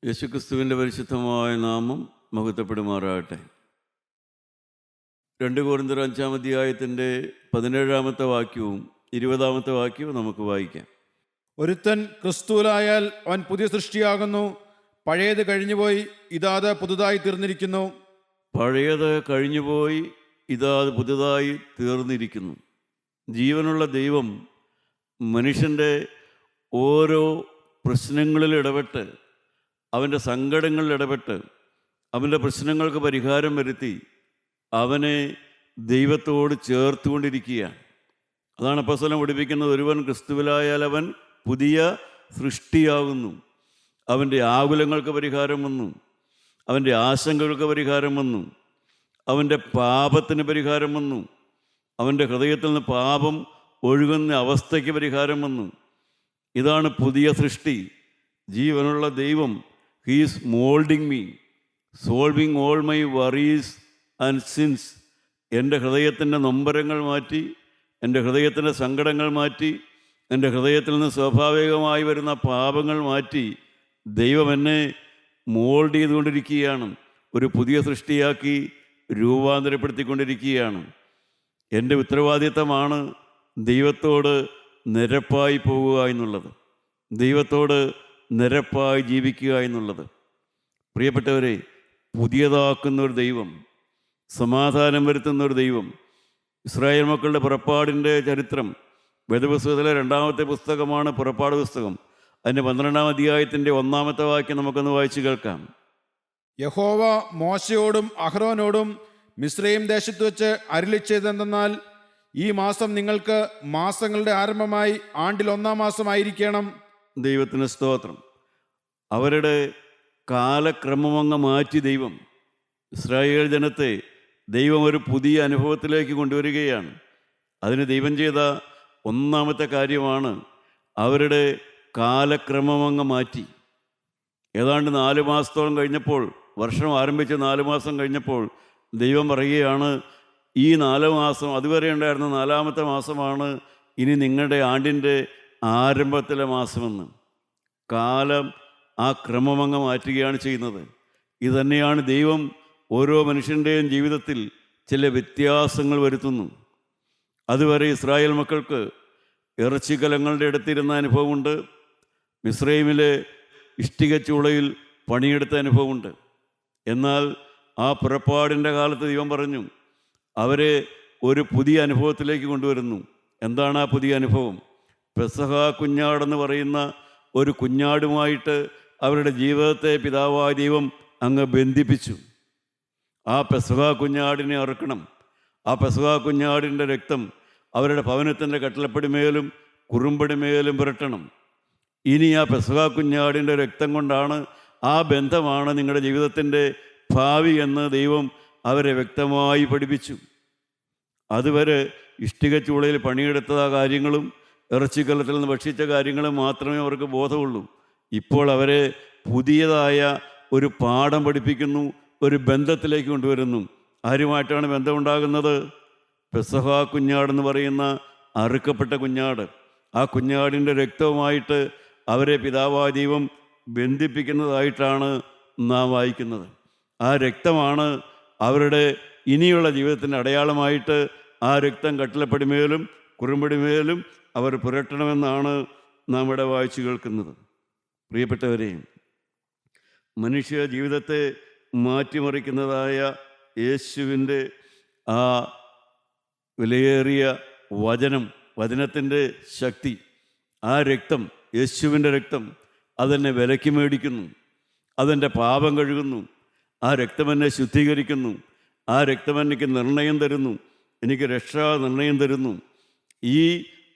യേശുക്രിസ്തുവിൻ്റെ പരിശുദ്ധമായ നാമം മഹത്വപ്പെടുമാറാകട്ടെ. 2 കൊരിന്ത്യർ 5-ാം അധ്യായത്തിൻ്റെ 17-ാമത്തെ വാക്യവും 20-ാമത്തെ വാക്യവും നമുക്ക് വായിക്കാം. ഒരുത്തൻ ക്രിസ്തുവിലായാൽ അവൻ പുതിയ സൃഷ്ടിയാകുന്നു, പഴയത് കഴിഞ്ഞുപോയി, ഇതാ അത് പുതുതായി തീർന്നിരിക്കുന്നു. പഴയത് കഴിഞ്ഞുപോയി, ഇതാ അത് പുതുതായി തീർന്നിരിക്കുന്നു. ജീവനുള്ള ദൈവം മനുഷ്യൻ്റെ ഓരോ പ്രശ്നങ്ങളിൽ ഇടപെട്ട്, അവൻ്റെ സങ്കടങ്ങളിൽ ഇടപെട്ട്, അവൻ്റെ പ്രശ്നങ്ങൾക്ക് പരിഹാരം വരുത്തി അവനെ ദൈവത്തോട് ചേർത്തുകൊണ്ടിരിക്കുകയാണ്. അതാണ് അപ്പോസ്തലൻ പഠിപ്പിക്കുന്നത്. ഒരുവൻ ക്രിസ്തുവിലായാൽ അവൻ പുതിയ സൃഷ്ടിയാകുന്നു. അവൻ്റെ ആകുലങ്ങൾക്ക് പരിഹാരം വന്നു, അവൻ്റെ ആശങ്കകൾക്ക് പരിഹാരം വന്നു, അവൻ്റെ പാപത്തിന് പരിഹാരം വന്നു, അവൻ്റെ ഹൃദയത്തിൽ നിന്ന് പാപം ഒഴുകുന്ന അവസ്ഥയ്ക്ക് പരിഹാരം വന്നു. ഇതാണ് പുതിയ സൃഷ്ടി. ജീവനുള്ള ദൈവം he's moulding me, solving all my worries and since. എൻ്റെ ഹൃദയത്തിൻ്റെ നൊമ്പരങ്ങൾ മാറ്റി, എൻ്റെ ഹൃദയത്തിൻ്റെ സങ്കടങ്ങൾ മാറ്റി, എൻ്റെ ഹൃദയത്തിൽ നിന്ന് സ്വാഭാവികമായി വരുന്ന പാപങ്ങൾ മാറ്റി ദൈവം എന്നെ മോൾഡ് ചെയ്തുകൊണ്ടിരിക്കുകയാണ്. ഒരു പുതിയ സൃഷ്ടിയാക്കി രൂപാന്തരപ്പെടുത്തിക്കൊണ്ടിരിക്കുകയാണ്. എൻ്റെ ഉത്തരവാദിത്തമാണ് ദൈവത്തോട് നിരപ്പായി പോവുക എന്നുള്ളത്, ദൈവത്തോട് നിരപ്പായി ജീവിക്കുക എന്നുള്ളത്. പ്രിയപ്പെട്ടവരെ, പുതിയതാക്കുന്നൊരു ദൈവം, സമാധാനം വരുത്തുന്നൊരു ദൈവം. ഇസ്രായേൽ മക്കളുടെ പുറപ്പാടിൻ്റെ ചരിത്രം വേദപുസ്തകത്തിലെ 2-ാമത്തെ പുസ്തകമാണ് പുറപ്പാട് പുസ്തകം. അതിൻ്റെ 12-ാം അധ്യായത്തിൻ്റെ 1-ാമത്തെ വാക്യം നമുക്കൊന്ന് വായിച്ചു കേൾക്കാം. യഹോവ മോശയോടും അഹ്റോനോടും മിസ്രയീം ദേശത്ത് വെച്ച് അരുളിച്ചെയ്തെന്തെന്നാൽ, ഈ മാസം നിങ്ങൾക്ക് മാസങ്ങളുടെ ആരംഭമായി ആണ്ടിൽ 1-ാം മാസമായിരിക്കണം. ദൈവത്തിന് സ്തോത്രം. അവരുടെ കാലക്രമമങ്ങ് മാറ്റി ദൈവം ഇസ്രായേൽ ജനത്തെ ദൈവം ഒരു പുതിയ അനുഭവത്തിലേക്ക് കൊണ്ടുവരികയാണ്. അതിന് ദൈവം ചെയ്ത 1-ാമത്തെ കാര്യമാണ് അവരുടെ കാലക്രമമങ്ങ് മാറ്റി. ഏതാണ്ട് 4 മാസത്തോളം കഴിഞ്ഞപ്പോൾ, വർഷം ആരംഭിച്ച് 4 മാസം കഴിഞ്ഞപ്പോൾ ദൈവം പറയുകയാണ്, ഈ 4 മാസം, അതുവരെ ഉണ്ടായിരുന്ന 4-ാമത്തെ മാസമാണ് ഇനി നിങ്ങളുടെ ആണ്ടിൻ്റെ ആരംഭത്തിലെ മാസമെന്ന്. കാലം ആ ക്രമമങ്ങ് മാറ്റുകയാണ് ചെയ്യുന്നത്. ഇതുതന്നെയാണ് ദൈവം ഓരോ മനുഷ്യൻ്റെയും ജീവിതത്തിൽ ചില വ്യത്യാസങ്ങൾ വരുത്തുന്നു. അതുവരെ ഇസ്രായേൽ മക്കൾക്ക് ഇറച്ചിക്കലങ്ങളുടെ അടുത്തിരുന്ന അനുഭവമുണ്ട്, മിസ്രൈമിലെ ഇഷ്ടിക ചൂളയിൽ പണിയെടുത്ത അനുഭവമുണ്ട്. എന്നാൽ ആ പുറപ്പാടിൻ്റെ കാലത്ത് ദൈവം പറഞ്ഞു, അവരെ ഒരു പുതിയ അനുഭവത്തിലേക്ക് കൊണ്ടുവരുന്നു. എന്താണ് ആ പുതിയ അനുഭവം? പെസഹ കുഞ്ഞാടെന്ന് പറയുന്ന ഒരു കുഞ്ഞാടുമായിട്ട് അവരുടെ ജീവിതത്തെ പിതാവായ ദൈവം അങ്ങ് ബന്ധിപ്പിച്ചു. ആ പെസഹ കുഞ്ഞാടിനെ അറുക്കണം. ആ പെസഹ കുഞ്ഞാടിൻ്റെ രക്തം അവരുടെ ഭവനത്തിൻ്റെ കട്ടിളപ്പടിമേലും കുറുമ്പടിമേലും പുരട്ടണം. ഇനി ആ പെസഹ കുഞ്ഞാടിൻ്റെ രക്തം കൊണ്ടാണ്, ആ ബന്ധമാണ് നിങ്ങളുടെ ജീവിതത്തിൻ്റെ ഭാവി എന്ന് ദൈവം അവരെ വ്യക്തമായി പഠിപ്പിച്ചു. അതുവരെ ഇഷ്ടിക ചൂളയിൽ പണിയെടുത്ത കാര്യങ്ങളും ഇറച്ചിക്കലത്തിൽ നിന്ന് ഭക്ഷിച്ച കാര്യങ്ങളും മാത്രമേ അവർക്ക് ബോധമുള്ളൂ. ഇപ്പോൾ അവരെ പുതിയതായ ഒരു പാഠം പഠിപ്പിക്കുന്നു, ഒരു ബന്ധത്തിലേക്ക് കൊണ്ടുവരുന്നു. ആരുമായിട്ടാണ് ബന്ധമുണ്ടാകുന്നത്? പെസഹ കുഞ്ഞാടെന്ന് പറയുന്ന അറുക്കപ്പെട്ട കുഞ്ഞാട്. ആ കുഞ്ഞാടിൻ്റെ രക്തവുമായിട്ട് അവരെ പിതാവായ ദൈവം ബന്ധിപ്പിക്കുന്നതായിട്ടാണ് നാം വായിക്കുന്നത്. ആ രക്തമാണ് അവരുടെ ഇനിയുള്ള ജീവിതത്തിൻ്റെ അടയാളമായിട്ട്. ആ രക്തം കട്ടിളപ്പടിമേലും കുറുമ്പടിമേലും അവർ പുരട്ടണമെന്നാണ് നാം ഇവിടെ വായിച്ചു കേൾക്കുന്നത്. പ്രിയപ്പെട്ടവരെ, മനുഷ്യ ജീവിതത്തെ മാറ്റിമറിക്കുന്നതായ യേശുവിൻ്റെ ആ വിലയേറിയ വചനത്തിൻ്റെ ശക്തി, ആ രക്തം, യേശുവിൻ്റെ രക്തം, അതെന്നെ വിലയ്ക്ക് മേടിക്കുന്നു, അതെൻ്റെ പാപം കഴുകുന്നു, ആ രക്തം എന്നെ ശുദ്ധീകരിക്കുന്നു, ആ രക്തം എനിക്ക് നിർണയം തരുന്നു, എനിക്ക് രക്ഷാ നിർണയം തരുന്നു. ഈ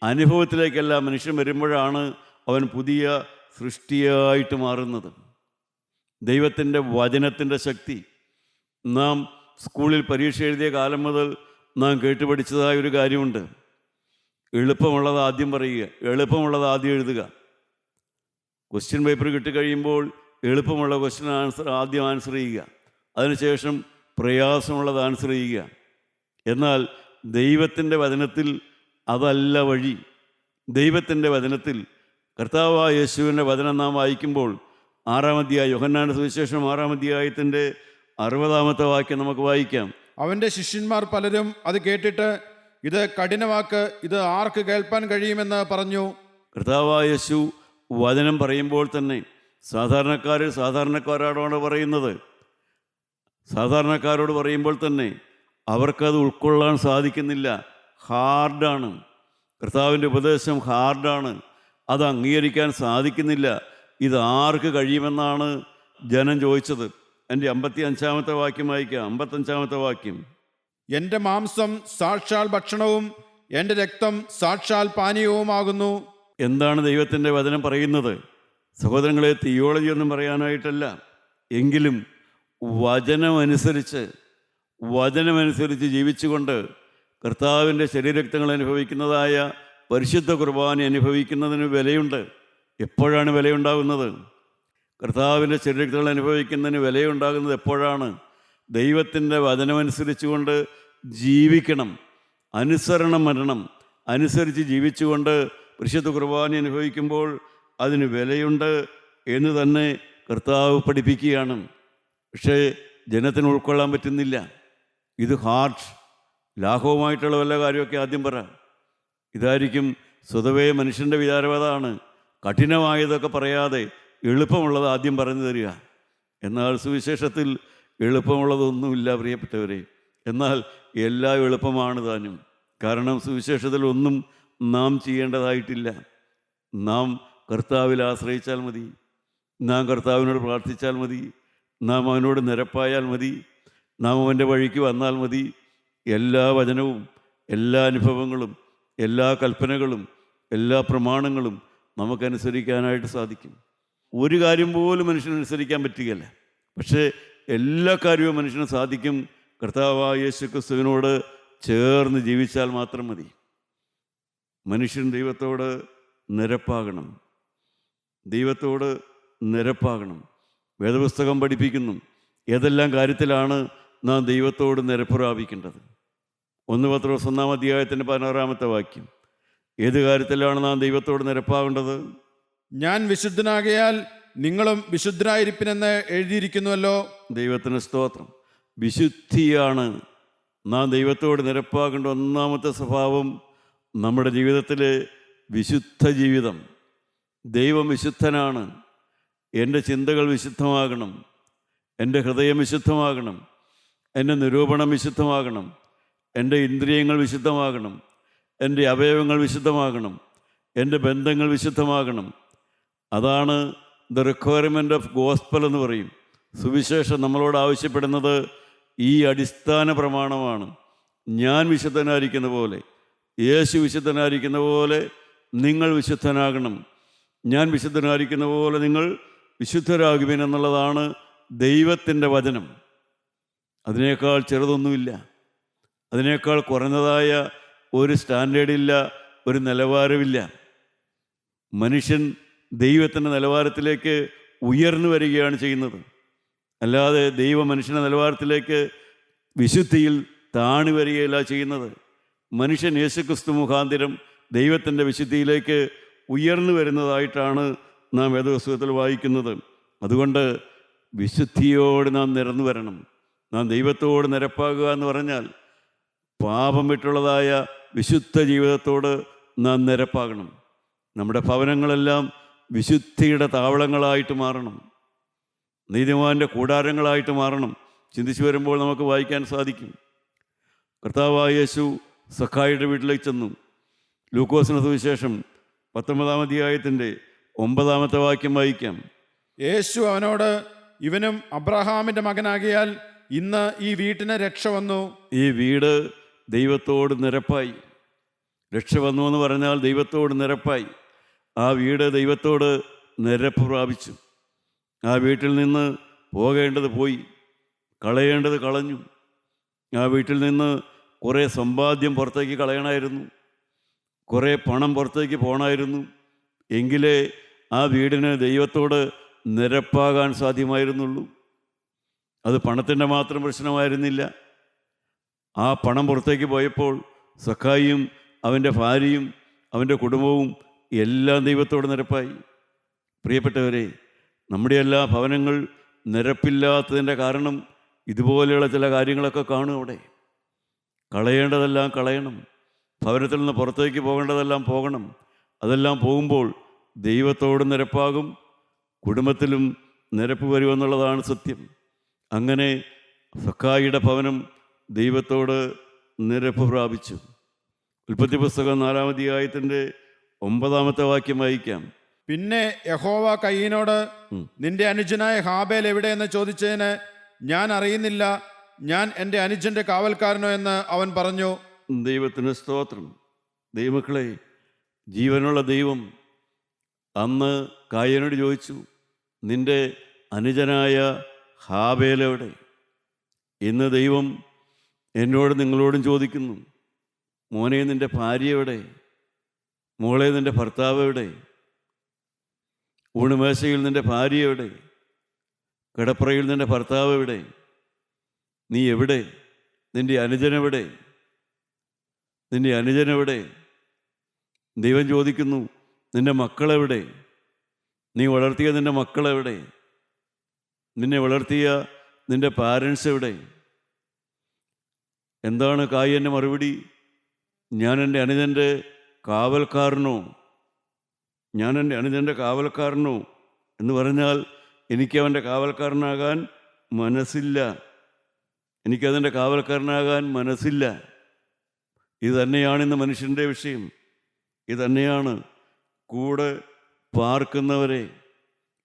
അനുഭവത്തിലേക്കെല്ലാം മനുഷ്യൻ വരുമ്പോഴാണ് അവൻ പുതിയ സൃഷ്ടിയായിട്ട് മാറുന്നത്. ദൈവത്തിൻ്റെ വചനത്തിൻ്റെ ശക്തി. നാം സ്കൂളിൽ പരീക്ഷ എഴുതിയ കാലം മുതൽ നാം കേട്ടുപഠിച്ചതായ ഒരു കാര്യമുണ്ട്. എളുപ്പമുള്ളത് ആദ്യം പറയുക, എളുപ്പമുള്ളത് ആദ്യം എഴുതുക. ക്വസ്റ്റ്യൻ പേപ്പർ കിട്ടിക്കഴിയുമ്പോൾ എളുപ്പമുള്ള ക്വസ്റ്റ്യൻ ആദ്യം ആൻസർ ചെയ്യുക, അതിനുശേഷം പ്രയാസമുള്ളത് ആൻസർ ചെയ്യുക. എന്നാൽ ദൈവത്തിൻ്റെ വചനത്തിൽ അതല്ല വഴി. ദൈവത്തിൻ്റെ വചനത്തിൽ കർത്താവായ യേശുവിൻ്റെ വചനം നാം വായിക്കുമ്പോൾ യോഹന്നാന്റെ സുവിശേഷം 6-ാം അധ്യായത്തിൻ്റെ 60-ാമത്തെ വാക്യം നമുക്ക് വായിക്കാം. അവന്റെ ശിഷ്യന്മാർ പലരും അത് കേട്ടിട്ട്, ഇത് കഠിനവാക്ക്, ഇത് ആർക്ക് കേൾപ്പാൻ കഴിയുമെന്ന് പറഞ്ഞു. കർത്താവായ യേശു വചനം പറയുമ്പോൾ തന്നെ സാധാരണക്കാരോടാണ് പറയുന്നത്. സാധാരണക്കാരോട് പറയുമ്പോൾ തന്നെ അവർക്കത് ഉൾക്കൊള്ളാൻ സാധിക്കുന്നില്ല. ഹാർഡാണ്. കർത്താവിൻ്റെ ഉപദേശം ഹാർഡാണ്. അത് അംഗീകരിക്കാൻ സാധിക്കുന്നില്ല. ഇത് ആർക്ക് കഴിയുമെന്നാണ് ജനം ചോദിച്ചത്. എൻ്റെ 55-ാമത്തെ വാക്യം വായിക്കാം. 55-ാമത്തെ വാക്യം: എൻ്റെ മാംസം സാക്ഷാൽ ഭക്ഷണവും എൻ്റെ രക്തം സാക്ഷാൽ പാനീയവുമാകുന്നു. എന്താണ് ദൈവത്തിൻ്റെ വചനം പറയുന്നത്? സഹോദരങ്ങളെ, തിയോളജി ഒന്നും പറയാനായിട്ടല്ല, എങ്കിലും വചനമനുസരിച്ച് ജീവിച്ചുകൊണ്ട് കർത്താവിൻ്റെ ശരീരരക്തങ്ങൾ അനുഭവിക്കുന്നതായ പരിശുദ്ധ കുർബാന അനുഭവിക്കുന്നതിന് വിലയുണ്ട്. എപ്പോഴാണ് വിലയുണ്ടാകുന്നത്? കർത്താവിൻ്റെ ശരീരരക്തങ്ങൾ അനുഭവിക്കുന്നതിന് വിലയുണ്ടാകുന്നത് എപ്പോഴാണ്? ദൈവത്തിൻ്റെ വചനമനുസരിച്ചുകൊണ്ട് ജീവിക്കണം. അനുസരണം വരണം. അനുസരിച്ച് ജീവിച്ചുകൊണ്ട് പരിശുദ്ധ കുർബാന അനുഭവിക്കുമ്പോൾ അതിന് വിലയുണ്ട് എന്ന് തന്നെ കർത്താവ് പഠിപ്പിക്കുകയാണ്. പക്ഷേ ജനത്തിന് ഉൾക്കൊള്ളാൻ പറ്റുന്നില്ല. ഇത് ഹാർഡ്, ലാഘവമായിട്ടുള്ള വല്ല കാര്യമൊക്കെ ആദ്യം പറ. ഇതായിരിക്കും സ്വതവേ മനുഷ്യൻ്റെ വിചാരവതാണ്. കഠിനമായതൊക്കെ പറയാതെ എളുപ്പമുള്ളത് ആദ്യം പറഞ്ഞു തരിക. എന്നാൽ സുവിശേഷത്തിൽ എളുപ്പമുള്ളതൊന്നുമില്ല പ്രിയപ്പെട്ടവരെ. എന്നാൽ എല്ലാം എളുപ്പമാണ് താനും. കാരണം സുവിശേഷത്തിൽ ഒന്നും നാം ചെയ്യേണ്ടതായിട്ടില്ല. നാം കർത്താവിൽ ആശ്രയിച്ചാൽ മതി. നാം കർത്താവിനോട് പ്രാർത്ഥിച്ചാൽ മതി. നാം അവനോട് നിരപ്പായാൽ മതി. നാം അവൻ്റെ വഴിക്ക് വന്നാൽ മതി. എല്ലാ വചനവും, എല്ലാ അനുഭവങ്ങളും, എല്ലാ കൽപ്പനകളും, എല്ലാ പ്രമാണങ്ങളും നമുക്കനുസരിക്കാനായിട്ട് സാധിക്കും. ഒരു കാര്യം പോലും മനുഷ്യനനുസരിക്കാൻ പറ്റുകയില്ല. പക്ഷേ എല്ലാ കാര്യവും മനുഷ്യന് സാധിക്കും. കർത്താവായ യേശു ക്രിസ്തുവിനോട് ചേർന്ന് ജീവിച്ചാൽ മാത്രം മതി. മനുഷ്യൻ ദൈവത്തോട് നിരപ്പാകണം. വേദപുസ്തകം പഠിപ്പിക്കുന്നു ഏതെല്ലാം കാര്യത്തിലാണ് നാം ദൈവത്തോട് നിരപ്പ് പ്രാപിക്കേണ്ടത്. 1 പത്രോസ് 1-ാം അധ്യായത്തിൻ്റെ 16-ാമത്തെ വാക്യം: ഏത് കാര്യത്തിലാണ് നാം ദൈവത്തോട് നിരപ്പാകേണ്ടത്? ഞാൻ വിശുദ്ധനാകയാൽ നിങ്ങളും വിശുദ്ധരായിരിപ്പിനെന്ന് എഴുതിയിരിക്കുന്നുവല്ലോ. ദൈവത്തിന് സ്തോത്രം. വിശുദ്ധിയാണ് നാം ദൈവത്തോട് നിരപ്പാകേണ്ട ഒന്നാമത്തെ സ്വഭാവം. നമ്മുടെ ജീവിതത്തിലെ വിശുദ്ധ ജീവിതം. ദൈവം വിശുദ്ധനാണ്. എൻ്റെ ചിന്തകൾ വിശുദ്ധമാകണം. എൻ്റെ ഹൃദയം വിശുദ്ധമാകണം. എൻ്റെ നിരൂപണം വിശുദ്ധമാകണം. എൻ്റെ ഇന്ദ്രിയങ്ങൾ വിശുദ്ധമാകണം. എൻ്റെ അവയവങ്ങൾ വിശുദ്ധമാകണം. എൻ്റെ ബന്ധങ്ങൾ വിശുദ്ധമാകണം. അതാണ് ദ റിക്വയർമെൻറ്റ് ഓഫ് ഗോസ്പൽ എന്ന് പറയും. സുവിശേഷം നമ്മളോട് ആവശ്യപ്പെടുന്നത് ഈ അടിസ്ഥാന പ്രമാണമാണ്. ഞാൻ വിശുദ്ധനായിരിക്കുന്ന പോലെ, യേശു വിശുദ്ധനായിരിക്കുന്ന പോലെ നിങ്ങൾ വിശുദ്ധനാകണം. ഞാൻ വിശുദ്ധനായിരിക്കുന്ന പോലെ നിങ്ങൾ വിശുദ്ധരാകുവിൻ എന്നുള്ളതാണ് ദൈവത്തിൻ്റെ വചനം. അതിനേക്കാൾ ചെറുതൊന്നുമില്ല. അതിനേക്കാൾ കുറഞ്ഞതായ ഒരു സ്റ്റാൻഡേർഡില്ല, ഒരു നിലവാരമില്ല. മനുഷ്യൻ ദൈവത്തിൻ്റെ നിലവാരത്തിലേക്ക് ഉയർന്നു വരികയാണ് ചെയ്യുന്നത്. അല്ലാതെ ദൈവം മനുഷ്യൻ്റെ നിലവാരത്തിലേക്ക് വിശുദ്ധിയിൽ താണു വരികയല്ല ചെയ്യുന്നത്. മനുഷ്യൻ യേശുക്രിസ്തു മുഖാന്തരം ദൈവത്തിൻ്റെ വിശുദ്ധിയിലേക്ക് ഉയർന്നു വരുന്നതായിട്ടാണ് നാം വേദപുസ്തകത്തിൽ വായിക്കുന്നത്. അതുകൊണ്ട് വിശുദ്ധിയോട് നാം നിരന്നു വരണം. നാം ദൈവത്തോട് നിരപ്പാകുക എന്ന് പറഞ്ഞാൽ പാപം വിട്ടുള്ളതായ വിശുദ്ധ ജീവിതത്തോട് നാം നിരപ്പാകണം. നമ്മുടെ ഭവനങ്ങളെല്ലാം വിശുദ്ധിയുടെ താവളങ്ങളായിട്ട് മാറണം. നീതിമാൻ്റെ കൂടാരങ്ങളായിട്ട് മാറണം. ചിന്തിച്ചു വരുമ്പോൾ നമുക്ക് വായിക്കാൻ സാധിക്കും. കർത്താവായ യേശു സഖായിയുടെ വീട്ടിലേക്ക് ചെന്നു. ലൂക്കോസിന് സുവിശേഷം 19-ാം അധ്യായത്തിൻ്റെ 9-ാമത്തെ വാക്യം വായിക്കാം. യേശു അവനോട്, ഇവനും അബ്രഹാമിൻ്റെ മകനാകിയാൽ ഇന്ന് ഈ വീട്ടിന് രക്ഷ വന്നു. ഈ വീട് ദൈവത്തോട് നിരപ്പായി. രക്ഷ വന്നു എന്ന് പറഞ്ഞാൽ ദൈവത്തോട് നിരപ്പായി. ആ വീട് ദൈവത്തോട് നിരപ്പ് പ്രാപിച്ചു. ആ വീട്ടിൽ നിന്ന് പോകേണ്ടത് പോയി, കളയേണ്ടത് കളഞ്ഞു. ആ വീട്ടിൽ നിന്ന് കുറേ സമ്പാദ്യം പുറത്തേക്ക് കളയണമായിരുന്നു, കുറേ പണം പുറത്തേക്ക് പോകണമായിരുന്നു. എങ്കിലേ ആ വീടിന് ദൈവത്തോട് നിരപ്പാകാൻ സാധ്യമായിരുന്നുള്ളൂ. അത് പണത്തിൻ്റെ മാത്രം പ്രശ്നമായിരുന്നില്ല. ആ പണം പുറത്തേക്ക് പോയപ്പോൾ സഖായിയും അവൻ്റെ ഭാര്യയും അവൻ്റെ കുടുംബവും എല്ലാം ദൈവത്തോട് നിരപ്പായി. പ്രിയപ്പെട്ടവരെ, നമ്മുടെ എല്ലാ ഭവനങ്ങൾ നിരപ്പില്ലാത്തതിൻ്റെ കാരണം ഇതുപോലെയുള്ള ചില കാര്യങ്ങളൊക്കെ കാണും. അവിടെ കളയേണ്ടതെല്ലാം കളയണം, ഭവനത്തിൽ നിന്ന് പുറത്തേക്ക് പോകേണ്ടതെല്ലാം പോകണം. അതെല്ലാം പോകുമ്പോൾ ദൈവത്തോട് നിരപ്പാകും, കുടുംബത്തിലും നിരപ്പ് വരുമെന്നുള്ളതാണ് സത്യം. അങ്ങനെ സക്കായിയുടെ ഭവനം ദൈവത്തോട് നിരപ്പ് പ്രാപിച്ചു. ഉൽപ്പത്തി പുസ്തകം 4-ാം അധ്യായത്തിൻ്റെ 9-ാമത്തെ വാക്യം വായിക്കാം. പിന്നെ യഹോവ കയീനോട്, നിന്റെ അനുജനായ ഹാബേൽ എവിടെയെന്ന് ചോദിച്ചതിന്, ഞാൻ അറിയുന്നില്ല, ഞാൻ എൻ്റെ അനുജന്റെ കാവൽക്കാരനോ എന്ന് അവൻ പറഞ്ഞു. ദൈവത്തിന് സ്തോത്രം. ദൈവമക്കളെ, ജീവനുള്ള ദൈവം അന്ന് കായനോട് ചോദിച്ചു, നിന്റെ അനുജനായ ഹാബേലെവിടെ? ഇന്ന് ദൈവം എന്നോട് നിങ്ങളോടും ചോദിക്കുന്നു, മോനെ നിൻ്റെ ഭാര്യ എവിടെ? മോളെ നിൻ്റെ ഭർത്താവ് എവിടെ? ഊണുമേശയിൽ നിൻ്റെ ഭാര്യ എവിടെ? കിടപ്പറയിൽ നിൻ്റെ ഭർത്താവ് എവിടെ? നീ എവിടെ? നിൻ്റെ അനുജനെവിടെ? നിൻ്റെ അനുജനെവിടെ? ദൈവം ചോദിക്കുന്നു, നിൻ്റെ മക്കളെവിടെ? നീ വളർത്തിയ നിൻ്റെ മക്കളെവിടെ? നിന്നെ വളർത്തിയ നിൻ്റെ പാരൻസ് എവിടെ? എന്താണ് കായൻ്റെ മറുപടി? ഞാൻ എൻ്റെ അനുജൻ്റെ കാവൽക്കാരനോ? ഞാൻ എൻ്റെ അനുജൻ്റെ കാവൽക്കാരനോ എന്ന് പറഞ്ഞാൽ എനിക്കവൻ്റെ കാവൽക്കാരനാകാൻ മനസ്സില്ല. എനിക്കതിൻ്റെ കാവൽക്കാരനാകാൻ മനസ്സില്ല. ഇത് തന്നെയാണ് ഇന്ന് മനുഷ്യൻ്റെ വിഷയം. ഇത് തന്നെയാണ് കൂടെ പാർക്കുന്നവരെ,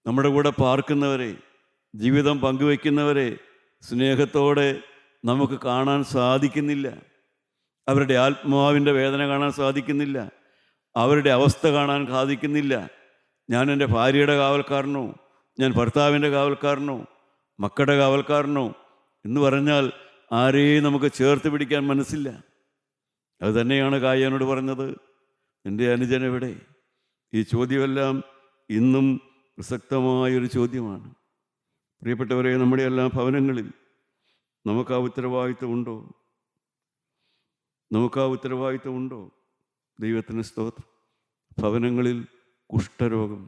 നമ്മുടെ കൂടെ പാർക്കുന്നവരെ, ജീവിതം പങ്കുവയ്ക്കുന്നവരെ സ്നേഹത്തോടെ നമുക്ക് കാണാൻ സാധിക്കുന്നില്ല. അവരുടെ ആത്മാവിൻ്റെ വേദന കാണാൻ സാധിക്കുന്നില്ല. അവരുടെ അവസ്ഥ കാണാൻ സാധിക്കുന്നില്ല. ഞാൻ എൻ്റെ ഭാര്യയുടെ കാവൽക്കാരനോ, ഞാൻ ഭർത്താവിൻ്റെ കാവൽക്കാരനോ, മക്കളുടെ കാവൽക്കാരനോ എന്ന് പറഞ്ഞാൽ ആരെയും നമുക്ക് ചേർത്ത് പിടിക്കാൻ മനസ്സില്ല. അത് തന്നെയാണ് കായനോട് പറഞ്ഞത്, എൻ്റെ അനുജനെവിടെ? ഈ ചോദ്യമെല്ലാം ഇന്നും പ്രസക്തമായൊരു ചോദ്യമാണ്. പ്രിയപ്പെട്ടവരെ, നമ്മുടെ എല്ലാ ഭവനങ്ങളിൽ നമുക്ക് ആ ഉത്തരവാദിത്വമുണ്ടോ? നമുക്ക് ആ ഉത്തരവാദിത്വമുണ്ടോ? ദൈവത്തിന് സ്തോത്രം. ഭവനങ്ങളിൽ കുഷ്ഠരോഗം,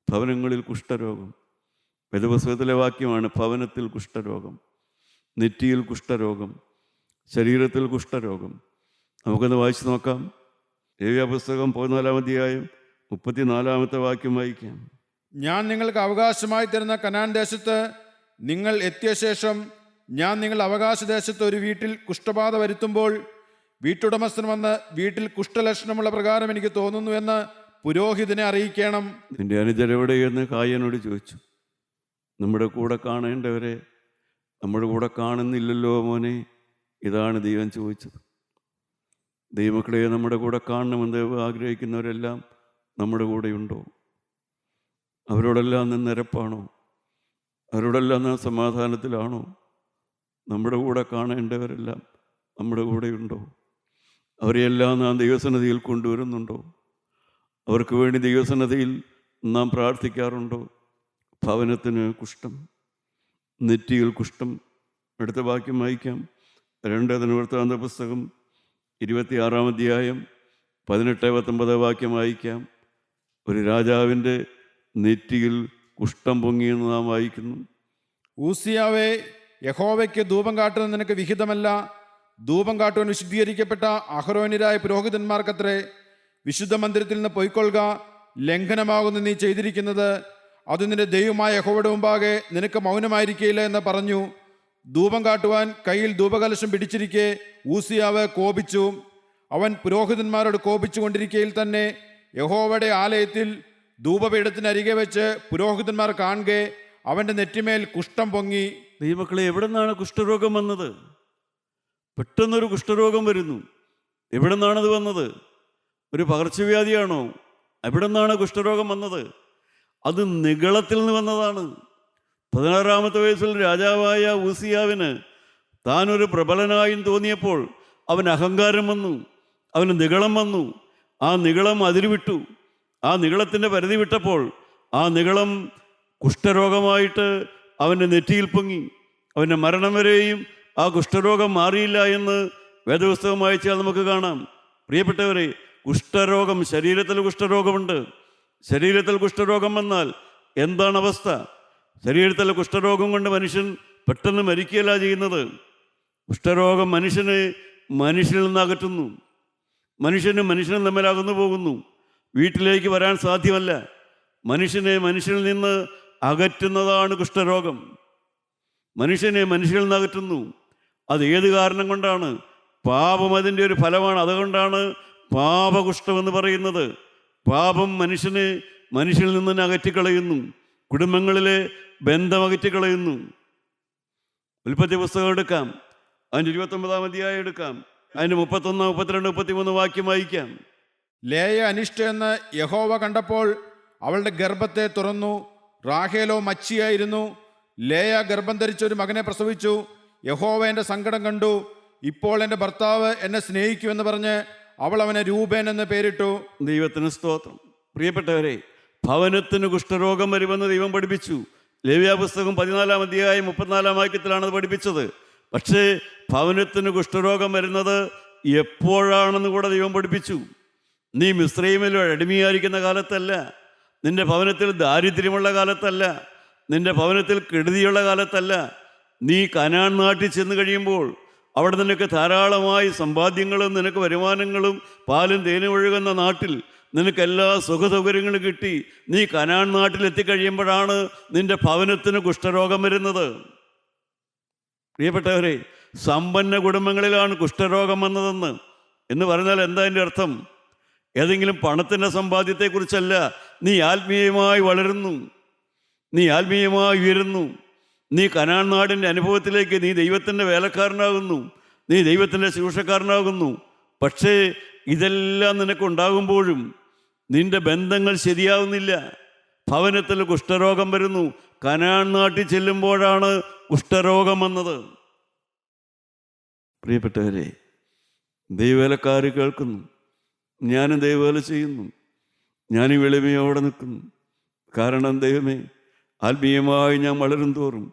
ഭവനങ്ങളിൽ കുഷ്ഠരോഗം. വേദപുസ്തകത്തിലെ വാക്യമാണ്, ഭവനത്തിൽ കുഷ്ഠരോഗം, നെറ്റിയിൽ കുഷ്ഠരോഗം, ശരീരത്തിൽ കുഷ്ഠരോഗം. നമുക്കൊന്ന് വായിച്ചു നോക്കാം. ലേവ്യ പുസ്തകം 14-ാം അധ്യായം 34-ാമത്തെ വാക്യം വായിക്കാം. ഞാൻ നിങ്ങൾക്ക് അവകാശമായി തരുന്ന കനാൻ ദേശത്ത് നിങ്ങൾ എത്തിയ ശേഷം ഞാൻ നിങ്ങൾ അവകാശദേശത്ത് ഒരു വീട്ടിൽ കുഷ്ഠബാധ വരുത്തുമ്പോൾ വീട്ടുടമസ്ഥൻ വന്ന് വീട്ടിൽ കുഷ്ഠലക്ഷണമുള്ള പ്രകാരം എനിക്ക് തോന്നുന്നു എന്ന് പുരോഹിതനെ അറിയിക്കണം. നിന്റെ അനുജരെവിടെയെന്ന് കായനോട് ചോദിച്ചു. നമ്മുടെ കൂടെ കാണേണ്ടവരെ നമ്മുടെ കൂടെ കാണുന്നില്ലല്ലോ മോനെ. ഇതാണ് ദൈവം ചോദിച്ചത്. ദൈവമക്കളെ, നമ്മുടെ കൂടെ കാണണമെന്ന് ദൈവം ആഗ്രഹിക്കുന്നവരെല്ലാം നമ്മുടെ കൂടെയുണ്ടോ? അവരോടെല്ലാം നാം നിരപ്പാണോ? അവരോടെല്ലാം നാം സമാധാനത്തിലാണോ? നമ്മുടെ കൂടെ കാണേണ്ടവരെല്ലാം നമ്മുടെ കൂടെയുണ്ടോ? അവരെയെല്ലാം നാം ദൈവസന്നിധിയിൽ കൊണ്ടുവരുന്നുണ്ടോ? അവർക്ക് വേണ്ടി ദൈവസന്നിധിയിൽ നാം പ്രാർത്ഥിക്കാറുണ്ടോ? ഭവനത്തിന് കുഷ്ഠം, നെറ്റിയിൽ കുഷ്ഠം. അടുത്ത വാക്യം വായിക്കാം. 2 ദിനവൃത്താന്ത പുസ്തകം 26-ാം അധ്യായം 18-19 വാക്യം വായിക്കാം. ഒരു രാജാവിൻ്റെ നെറ്റിയിൽ കുഷ്ഠം പൊങ്ങിയെന്ന് നാം വായിക്കുന്നു. ഊസിയാവേ, യഹോവയ്ക്ക് ധൂപം കാട്ടുന്നത് നിനക്ക് വിഹിതമല്ല. ധൂപം കാട്ടുവാൻ വിശുദ്ധീകരിക്കപ്പെട്ട അഹരോന്യരായ പുരോഹിതന്മാർക്കത്രേ. വിശുദ്ധ മന്ദിരത്തിൽ നിന്ന് പൊയ്ക്കൊള്ളുക. ലംഘനമാകുന്നു നീ ചെയ്തിരിക്കുന്നത്. അത് നിന്റെ ദൈവമായ യഹോവയുടെ മുമ്പാകെ നിനക്ക് മൗനമായിരിക്കില്ല എന്ന് പറഞ്ഞു. ധൂപം കാട്ടുവാൻ കയ്യിൽ ധൂപകലശം പിടിച്ചിരിക്കെ ഊസിയാവ് കോപിച്ചു. അവൻ പുരോഹിതന്മാരോട് കോപിച്ചു കൊണ്ടിരിക്കയിൽ തന്നെ യഹോവയുടെ ആലയത്തിൽ ധൂപപീഠത്തിനരികെ വെച്ച് പുരോഹിതന്മാർ കാണുകെ അവൻ്റെ നെറ്റിമേൽ കുഷ്ഠം പൊങ്ങി. ദൈവമക്കളെ, എവിടെ നിന്നാണ് കുഷ്ഠരോഗം വന്നത്? പെട്ടെന്നൊരു കുഷ്ഠരോഗം വരുന്നു. എവിടെ നിന്നാണത് വന്നത്? ഒരു പകർച്ചവ്യാധിയാണോ? എവിടെ നിന്നാണ് കുഷ്ഠരോഗം വന്നത്? അത് നിഗളത്തിൽ നിന്ന് വന്നതാണ്. 16-ാമത്തെ വയസ്സിൽ രാജാവായ ഊസിയാവിന് താനൊരു പ്രബലനായും തോന്നിയപ്പോൾ അവന് അഹങ്കാരം വന്നു, അവന് നിഗളം വന്നു. ആ നിഗളം അതിരുവിട്ടു. ആ നിഗളത്തിൻ്റെ പരിധി വിട്ടപ്പോൾ ആ നിഗളം കുഷ്ഠരോഗമായിട്ട് അവൻ്റെ നെറ്റിയിൽ പൊങ്ങി. അവൻ്റെ മരണം വരെയും ആ കുഷ്ഠരോഗം മാറിയില്ല എന്ന് വേദപുസ്തകം വായിച്ചാൽ നമുക്ക് കാണാം. പ്രിയപ്പെട്ടവരെ, കുഷ്ഠരോഗം, ശരീരത്തിൽ കുഷ്ഠരോഗമുണ്ട്. ശരീരത്തിൽ കുഷ്ഠരോഗം വന്നാൽ എന്താണ് അവസ്ഥ? ശരീരത്തിലെ കുഷ്ഠരോഗം കൊണ്ട് മനുഷ്യൻ പെട്ടെന്ന് മരിക്കുകയല്ല ചെയ്യുന്നത്. കുഷ്ഠരോഗം മനുഷ്യനെ മനുഷ്യനിൽ നിന്ന് അകറ്റുന്നു. മനുഷ്യനും തമ്മിൽ അകന്നു പോകുന്നു. വീട്ടിലേക്ക് വരാൻ സാധ്യമല്ല. മനുഷ്യനെ മനുഷ്യനിൽ നിന്ന് അകറ്റുന്നതാണ് കുഷ്ഠരോഗം. മനുഷ്യനെ മനുഷ്യനിൽ നിന്ന് അകറ്റുന്നു. അത് ഏത് കാരണം കൊണ്ടാണ്? പാപം അതിൻ്റെ ഒരു ഫലമാണ്. അതുകൊണ്ടാണ് പാപകുഷ്ഠമെന്ന് പറയുന്നത്. പാപം മനുഷ്യനെ മനുഷ്യനിൽ നിന്ന് തന്നെ അകറ്റിക്കളയുന്നു. കുടുംബങ്ങളിലെ ബന്ധം അകറ്റിക്കളയുന്നു. ഉൽപ്പത്തി പുസ്തകം എടുക്കാം, അതിൻ്റെ 29-ാം അധ്യായം എടുക്കാം, അതിൻ്റെ 31, 32, 33 വാക്യം വായിക്കാം. ലേയ അനിഷ്ട എന്ന് യഹോവ കണ്ടപ്പോൾ അവളുടെ ഗർഭത്തെ തുറന്നു. റാഹേലോ മച്ചിയായിരുന്നു. ലേയ ഗർഭം ധരിച്ച ഒരു മകനെ പ്രസവിച്ചു. യഹോവ എൻ്റെ സങ്കടം കണ്ടു. ഇപ്പോൾ എൻ്റെ ഭർത്താവ് എന്നെ സ്നേഹിക്കുമെന്ന് പറഞ്ഞ് അവൾ അവനെ രൂപേൻ എന്ന് പേരിട്ടു. ദൈവത്തിന് സ്തോത്രം. പ്രിയപ്പെട്ടവരെ, ഭവനത്തിന് കുഷ്ഠരോഗം വരുമെന്ന് ദൈവം പഠിപ്പിച്ചു. ലേവ്യ പുസ്തകം 14-ാം അധ്യായം 34-ാം വാക്യത്തിലാണ് അത് പഠിപ്പിച്ചത്. പക്ഷേ ഭവനത്തിന് കുഷ്ഠരോഗം വരുന്നത് എപ്പോഴാണെന്ന് കൂടെ ദൈവം പഠിപ്പിച്ചു. നീ മിസ്രയീമിൽ അടിമയായിരിക്കുന്ന കാലത്തല്ല, നിന്റെ ഭവനത്തിൽ ദാരിദ്ര്യമുള്ള കാലത്തല്ല, നിന്റെ ഭവനത്തിൽ കെടുതിയുള്ള കാലത്തല്ല. നീ കനാൻ നാട്ടിൽ ചെന്ന് കഴിയുമ്പോൾ അവിടെ നിനക്ക് ധാരാളമായി സമ്പാദ്യങ്ങളും നിനക്ക് വരുമാനങ്ങളും പാലും തേനും ഒഴുകുന്ന നാട്ടിൽ നിനക്ക് എല്ലാ സുഖസൗകര്യങ്ങളും കിട്ടി. നീ കനാൻ നാട്ടിൽ എത്തിക്കഴിയുമ്പോഴാണ് നിന്റെ ഭവനത്തിന് കുഷ്ഠരോഗം വരുന്നത്. പ്രിയപ്പെട്ടവരെ, സമ്പന്ന കുടുംബങ്ങളിലാണ് കുഷ്ഠരോഗം വന്നതെന്ന് എന്ന് പറഞ്ഞാൽ എന്താ അതിൻ്റെ അർത്ഥം? ഏതെങ്കിലും പണത്തിൻ്റെ സമ്പാദ്യത്തെക്കുറിച്ചല്ല. നീ ആത്മീയമായി വളരുന്നു, നീ ആത്മീയമായി ഉയരുന്നു, നീ കനാൻ നാടിൻ്റെ അനുഭവത്തിലേക്ക് നീ ദൈവത്തിൻ്റെ വേലക്കാരനാകുന്നു, നീ ദൈവത്തിൻ്റെ ശുശ്രൂഷക്കാരനാകുന്നു. പക്ഷേ ഇതെല്ലാം നിനക്കുണ്ടാകുമ്പോഴും നിന്റെ ബന്ധങ്ങൾ ശരിയാവുന്നില്ല. ഭവനത്തിൽ കുഷ്ഠരോഗം വരുന്നു. കനാൻ നാട്ടിൽ ചെല്ലുമ്പോഴാണ് കുഷ്ഠരോഗം വന്നത്. പ്രിയപ്പെട്ടവരെ, ദൈവവേലക്കാർ കേൾക്കുന്നു, ഞാനും ദൈവവേല ചെയ്യുന്നു, ഞാനും എളിമയോടെ നിൽക്കുന്നു. കാരണം ദൈവമേ, ആത്മീയമായി ഞാൻ വളരും തോറും,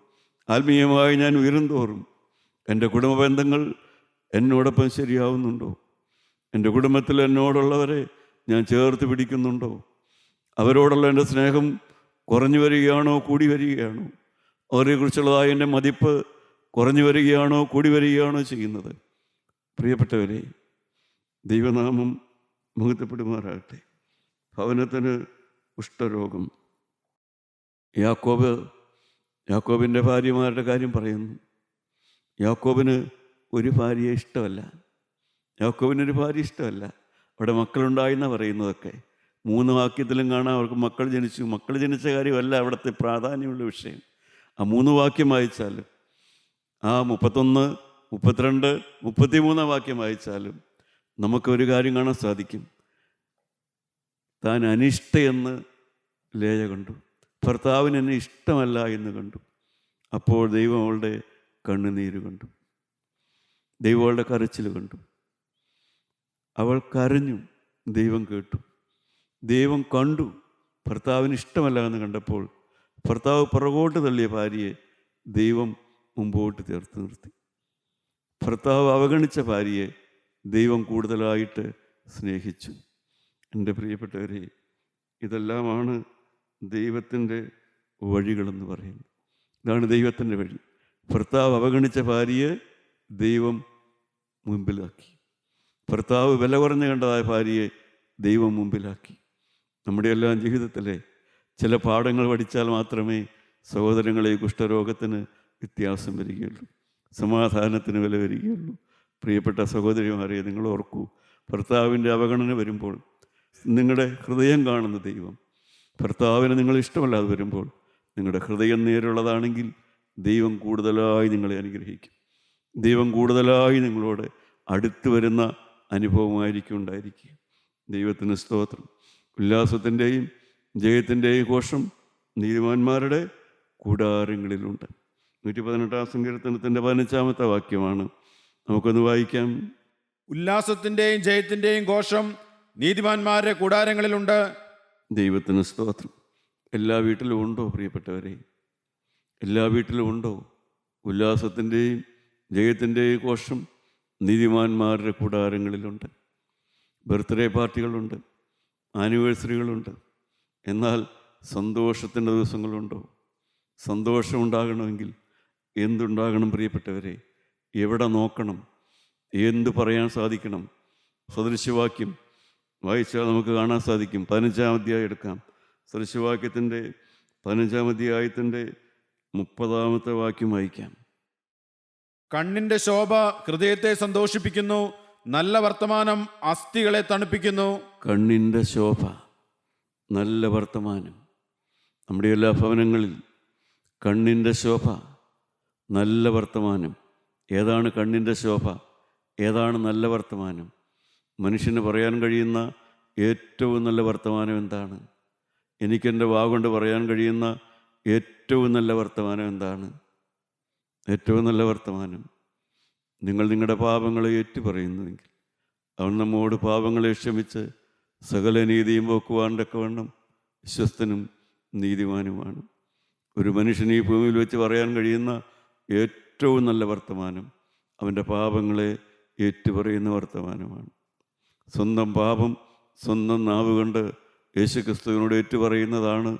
ആത്മീയമായി ഞാൻ ഉയരും തോറും എൻ്റെ കുടുംബ ബന്ധങ്ങൾ എന്നോടൊപ്പം ശരിയാവുന്നുണ്ടോ? എൻ്റെ കുടുംബത്തിൽ എന്നോടുള്ളവരെ ഞാൻ ചേർത്ത് പിടിക്കുന്നുണ്ടോ? അവരോടുള്ള എൻ്റെ സ്നേഹം കുറഞ്ഞു വരികയാണോ കൂടി വരികയാണോ? അവരെക്കുറിച്ചുള്ളതായ എൻ്റെ മതിപ്പ് കുറഞ്ഞു വരികയാണോ കൂടി വരികയാണോ ചെയ്യുന്നത്? പ്രിയപ്പെട്ടവരെ, ദൈവനാമം മഹത്വപ്പെടുമാറാകട്ടെ. ഭവനത്തിന് കുഷ്ഠരോഗം. യാക്കോബിൻ്റെ ഭാര്യമാരുടെ കാര്യം പറയുന്നു. യാക്കോബിന് ഒരു ഭാര്യയെ ഇഷ്ടമല്ല. യാക്കോബിനൊരു ഭാര്യ ഇഷ്ടമല്ല. അവിടെ മക്കളുണ്ടായെന്നാണ് പറയുന്നതൊക്കെ. 3 വാക്യത്തിലും കാണാം അവർക്ക് മക്കൾ ജനിച്ചു. മക്കൾ ജനിച്ച കാര്യമല്ല അവിടുത്തെ പ്രാധാന്യമുള്ള വിഷയം. ആ 3 വാക്യം വായിച്ചാലും, ആ 31, 32, 33 വാക്യം വായിച്ചാലും നമുക്കൊരു കാര്യം കാണാൻ സാധിക്കും. താൻ അനിഷ്ടയെന്ന് ലേയ കണ്ടു. ഭർത്താവിന് എന്നെ ഇഷ്ടമല്ല എന്ന് കണ്ടു. അപ്പോൾ ദൈവം അവളുടെ കണ്ണുനീര് കണ്ടു, ദൈവം അവളുടെ കരച്ചിൽ കണ്ടു. അവൾ കരഞ്ഞു, ദൈവം കേട്ടു. ദൈവം കണ്ടു, ഭർത്താവിന് ഇഷ്ടമല്ല എന്ന് കണ്ടപ്പോൾ ഭർത്താവ് പുറകോട്ട് തള്ളിയ ഭാര്യയെ ദൈവം മുമ്പോട്ട് ചേർത്ത് നിർത്തി. ഭർത്താവ് അവഗണിച്ച ഭാര്യയെ ദൈവം കൂടുതലായിട്ട് സ്നേഹിച്ചു. എൻ്റെ പ്രിയപ്പെട്ടവരെ, ഇതെല്ലാമാണ് ദൈവത്തിൻ്റെ വഴികളെന്ന് പറയുന്നത്. ഇതാണ് ദൈവത്തിൻ്റെ വഴി. ഭർത്താവ് അവഗണിച്ച ഭാര്യയെ ദൈവം മുമ്പിലാക്കി. ഭർത്താവ് വില കുറഞ്ഞു കണ്ടതായ ഭാര്യയെ ദൈവം മുമ്പിലാക്കി. നമ്മുടെ എല്ലാം ജീവിതത്തിലെ ചില പാഠങ്ങൾ പഠിച്ചാൽ മാത്രമേ സഹോദരങ്ങളെ കുഷ്ഠരോഗത്തിന് വ്യത്യാസം വരികയുള്ളൂ, സമാധാനത്തിന് വില വരികയുള്ളൂ. പ്രിയപ്പെട്ട സഹോദരിമാരെ, നിങ്ങൾ ഓർക്കൂ, ഭർത്താവിൻ്റെ അവഗണന വരുമ്പോൾ നിങ്ങളുടെ ഹൃദയം കാണുന്ന ദൈവം, ഭർത്താവിന് നിങ്ങൾ ഇഷ്ടമല്ലാതെ വരുമ്പോൾ നിങ്ങളുടെ ഹൃദയം നേരുള്ളതാണെങ്കിൽ ദൈവം കൂടുതലായി നിങ്ങളെ അനുഗ്രഹിക്കും. ദൈവം കൂടുതലായി നിങ്ങളോട് അടുത്ത് വരുന്ന അനുഭവമായിരിക്കും ഉണ്ടായിരിക്കുക. ദൈവത്തിന് സ്തോത്രം. ഉല്ലാസത്തിൻ്റെയും ജയത്തിൻ്റെയും ഘോഷം നീതിമാന്മാരുടെ കൂടാരങ്ങളിലുണ്ട്. 118-ാം സങ്കീർത്തനത്തിൻ്റെ 15-ാമത്തെ വാക്യമാണ്. നമുക്കൊന്ന് വായിക്കാം. ഉല്ലാസത്തിൻ്റെയും ജയത്തിൻ്റെയും ഘോഷം നീതിമാന്മാരുടെ കൂടാരങ്ങളിലുണ്ട്. ദൈവത്തിന് സ്തോത്രം. എല്ലാ വീട്ടിലും ഉണ്ടോ പ്രിയപ്പെട്ടവരെ? എല്ലാ വീട്ടിലും ഉണ്ടോ ഉല്ലാസത്തിൻ്റെയും ജയത്തിൻ്റെയും ഘോഷം? നീതിമാന്മാരുടെ കൂടാരങ്ങളിലുണ്ട്. ബർത്ത്ഡേ പാർട്ടികളുണ്ട്, ആനിവേഴ്സറികളുണ്ട്. എന്നാൽ സന്തോഷത്തിൻ്റെ ദിവസങ്ങളുണ്ടോ? സന്തോഷം ഉണ്ടാകണമെങ്കിൽ എന്തുണ്ടാകണം പ്രിയപ്പെട്ടവരെ? എവിടെ നോക്കണം? എന്തു പറയാൻ സാധിക്കണം? സദൃശവാക്യം വായിച്ചാൽ നമുക്ക് കാണാൻ സാധിക്കും. 15-ാം അധ്യായം എടുക്കാം. സദൃശവാക്യത്തിൻ്റെ 15-ാം അധ്യായത്തിൻ്റെ 30-ാമത്തെ വാക്യം വായിക്കാം. കണ്ണിന്റെ ശോഭ ഹൃദയത്തെ സന്തോഷിപ്പിക്കുന്നു, നല്ല വർത്തമാനം അസ്ഥികളെ തണുപ്പിക്കുന്നു. കണ്ണിൻ്റെ ശോഭ, നല്ല വർത്തമാനം. നമ്മുടെ എല്ലാ ഭവനങ്ങളിൽ കണ്ണിൻ്റെ ശോഭ, നല്ല വർത്തമാനം. ഏതാണ് കണ്ണിൻ്റെ ശോഭ? ഏതാണ് നല്ല വർത്തമാനം? മനുഷ്യന് പറയാൻ കഴിയുന്ന ഏറ്റവും നല്ല വർത്തമാനം എന്താണ്? എനിക്കെൻ്റെ വാഗൊണ്ട് പറയാൻ കഴിയുന്ന ഏറ്റവും നല്ല വർത്തമാനം എന്താണ്? ഏറ്റവും നല്ല വർത്തമാനം, നിങ്ങൾ നിങ്ങളുടെ പാപങ്ങളെ ഏറ്റുപറയുന്നുവെങ്കിൽ അവൻ നമ്മോട് പാപങ്ങളെ ക്ഷമിച്ച് സകല നീതിയും പോക്കുവാൻ തക്കവണ്ണം വിശ്വസ്തനും നീതിമാനുമാണ്. ഒരു മനുഷ്യന് ഈ ഭൂമിയിൽ വെച്ച് പറയാൻ കഴിയുന്ന ഏറ്റവും നല്ല വർത്തമാനം അവൻ്റെ പാപങ്ങളെ ഏറ്റുപറയുന്ന വർത്തമാനമാണ്. സ്വന്തം പാപം സ്വന്തം നാവ് കൊണ്ട് യേശുക്രിസ്തുവിനോട് ഏറ്റുപറയുന്നതാണ്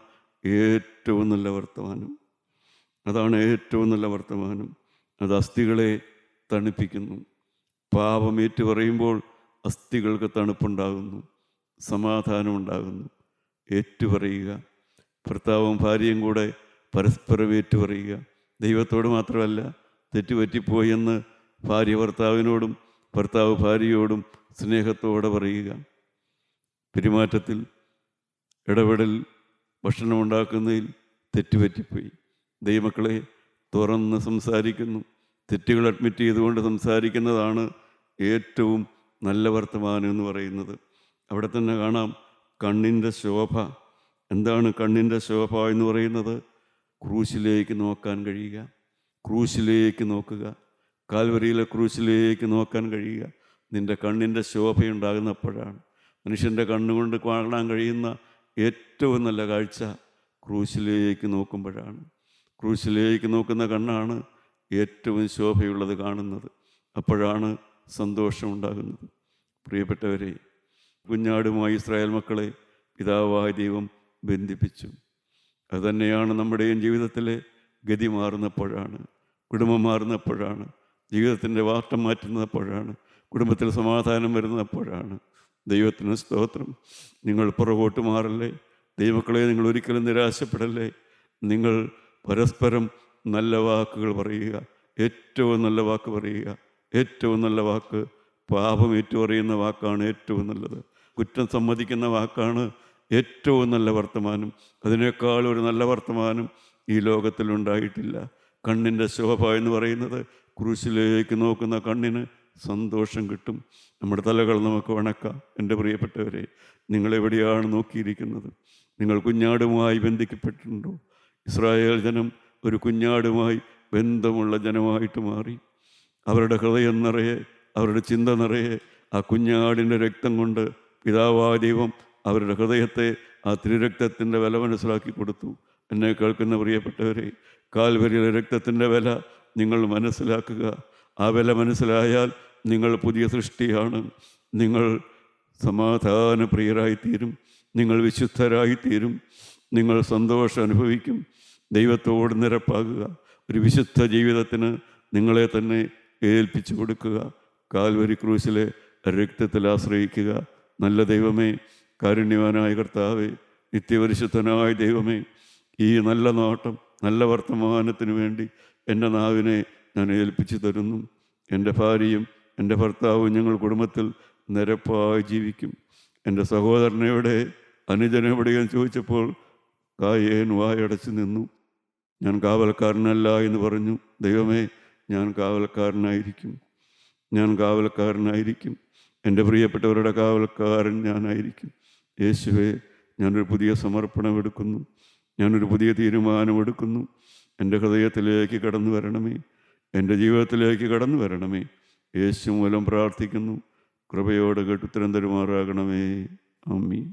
ഏറ്റവും നല്ല വർത്തമാനം. അതാണ് ഏറ്റവും നല്ല വർത്തമാനം. അത് അസ്ഥികളെ തണുപ്പിക്കുന്നു. പാപം ഏറ്റുപറയുമ്പോൾ അസ്ഥികൾക്ക് തണുപ്പുണ്ടാകുന്നു, സമാധാനമുണ്ടാകുന്നു. ഏറ്റുപറയുക, ഭർത്താവും ഭാര്യയും കൂടെ പരസ്പരം ഏറ്റുപറയുക. ദൈവത്തോട് മാത്രമല്ല, തെറ്റുപറ്റിപ്പോയെന്ന് ഭാര്യ ഭർത്താവിനോടും ഭർത്താവ് ഭാര്യയോടും സ്നേഹത്തോടെ പറയുക. പെരുമാറ്റത്തിൽ, ഇടപെടൽ, ഭക്ഷണമുണ്ടാക്കുന്നതിൽ തെറ്റുപറ്റിപ്പോയി. ദൈവമക്കളെ തുറന്ന് സംസാരിക്കുന്നു. തെറ്റുകൾ അഡ്മിറ്റ് ചെയ്തുകൊണ്ട് സംസാരിക്കുന്നതാണ് ഏറ്റവും നല്ല വർത്തമാനം എന്ന് പറയുന്നത്. അവിടെ തന്നെ കാണാം കണ്ണിൻ്റെ ശോഭ. എന്താണ് കണ്ണിൻ്റെ ശോഭ എന്ന് പറയുന്നത്? ക്രൂശിലേക്ക് നോക്കാൻ കഴിയുക. ക്രൂശിലേക്ക് നോക്കുക, കാൽവരിയിലെ ക്രൂശിലേക്ക് നോക്കാൻ കഴിയുക. നിൻ്റെ കണ്ണിൻ്റെ ശോഭയുണ്ടാകുന്നപ്പോഴാണ്. മനുഷ്യൻ്റെ കണ്ണുകൊണ്ട് കാണാൻ കഴിയുന്ന ഏറ്റവും നല്ല കാഴ്ച ക്രൂശിലേക്ക് നോക്കുമ്പോഴാണ്. ക്രൂശിലേക്ക് നോക്കുന്ന കണ്ണാണ് ഏറ്റവും ശോഭയുള്ളത് കാണുന്നത്. അപ്പോഴാണ് സന്തോഷമുണ്ടാകുന്നത്. പ്രിയപ്പെട്ടവരെ, കുഞ്ഞാടുമായി ഇസ്രായേൽ മക്കളെ പിതാവായ ദൈവം ബന്ധിപ്പിച്ചു. അതുതന്നെയാണ് നമ്മുടെയും ജീവിതത്തിലെ ഗതി മാറുന്നപ്പോഴാണ്, കുടുംബം മാറുന്നപ്പോഴാണ്, ജീവിതത്തിൻ്റെ വാട്ടം മാറ്റുന്നപ്പോഴാണ്, കുടുംബത്തിൽ സമാധാനം വരുന്നപ്പോഴാണ്. ദൈവത്തിന് സ്തോത്രം. നിങ്ങൾ പുറകോട്ട് മാറല്ലേ ദൈവമക്കളെ. നിങ്ങൾ ഒരിക്കലും നിരാശപ്പെടല്ലേ. നിങ്ങൾ പരസ്പരം നല്ല വാക്കുകൾ പറയുക. ഏറ്റവും നല്ല വാക്ക് പറയുക. ഏറ്റവും നല്ല വാക്ക് പാപം ഏറ്റുപറയുന്ന വാക്കാണ് ഏറ്റവും നല്ലത്. കുറ്റം സമ്മതിക്കുന്ന വാക്കാണ് ഏറ്റവും നല്ല വർത്തമാനം. അതിനേക്കാൾ ഒരു നല്ല വർത്തമാനം ഈ ലോകത്തിലുണ്ടായിട്ടില്ല. കണ്ണിൻ്റെ ശോഭ എന്ന് പറയുന്നത്, ക്രൂശിലേക്ക് നോക്കുന്ന കണ്ണിന് സന്തോഷം കിട്ടും. നമ്മുടെ തലകൾ നമുക്ക് വണക്കാം. എൻ്റെ പ്രിയപ്പെട്ടവരെ, നിങ്ങളെവിടെയാണ് നോക്കിയിരിക്കുന്നത്? നിങ്ങൾ കുഞ്ഞാടുമായി ബന്ധിക്കപ്പെട്ടിട്ടുണ്ടോ? ഇസ്രായേൽ ജനം ഒരു കുഞ്ഞാടുമായി ബന്ധമുള്ള ജനമായിട്ട് മാറി. അവരുടെ ഹൃദയം നിറയെ, അവരുടെ ചിന്ത നിറയെ ആ കുഞ്ഞാടിൻ്റെ രക്തം കൊണ്ട് പിതാവായ ദൈവം അവരുടെ ഹൃദയത്തെ ആ തിരുരക്തത്തിൻ്റെ വില മനസ്സിലാക്കി കൊടുത്തു. എന്നെ കേൾക്കുന്ന പ്രിയപ്പെട്ടവരെ, കാൽവരിയിലെ രക്തത്തിൻ്റെ വില നിങ്ങൾ മനസ്സിലാക്കുക. ആ വില മനസ്സിലായാൽ നിങ്ങൾ പുതിയ സൃഷ്ടിയാണ്. നിങ്ങൾ സമാധാനപ്രിയരായിത്തീരും. നിങ്ങൾ വിശുദ്ധരായിത്തീരും. നിങ്ങൾ സന്തോഷം അനുഭവിക്കും. ദൈവത്തോട് നിരപ്പാകുക. ഒരു വിശുദ്ധ ജീവിതത്തിന് നിങ്ങളെ തന്നെ ഏൽപ്പിച്ചു കൊടുക്കുക. കാൽവരി ക്രൂശിലെ രക്തത്തിൽ ആശ്രയിക്കുക. നല്ല ദൈവമേ, കാരുണ്യവാനായ കർത്താവേ, നിത്യപരിശുദ്ധനായ ദൈവമേ, ഈ നല്ല നോട്ടം, നല്ല വർത്തമാനത്തിന് വേണ്ടി എൻ്റെ നാവിനെ ഞാൻ ഏൽപ്പിച്ചു തരുന്നു. എൻ്റെ ഭാര്യയും എൻ്റെ ഭർത്താവും ഞങ്ങൾ കുടുംബത്തിൽ നിരപ്പായി ജീവിക്കും. എൻ്റെ സഹോദരനെവിടെ, അനുജനെവിടെയും ചോദിച്ചപ്പോൾ കായേൻ വായടച്ചു നിന്നു. ഞാൻ കാവൽക്കാരനല്ല എന്ന് പറഞ്ഞു. ദൈവമേ, ഞാൻ കാവൽക്കാരനായിരിക്കും. ഞാൻ കാവൽക്കാരനായിരിക്കും. എൻ്റെ പ്രിയപ്പെട്ടവരുടെ കാവൽക്കാരൻ ഞാനായിരിക്കും. യേശുവേ, ഞാനൊരു പുതിയ സമർപ്പണമെടുക്കുന്നു. ഞാനൊരു പുതിയ തീരുമാനമെടുക്കുന്നു. എൻ്റെ ഹൃദയത്തിലേക്ക് കടന്നു വരണമേ. എൻ്റെ ജീവിതത്തിലേക്ക് കടന്നു വരണമേ. യേശു മൂലം പ്രാർത്ഥിക്കുന്നു. കൃപയോടെ കേട്ടുത്തരം തരുമാറാകണമേ. ആമീൻ.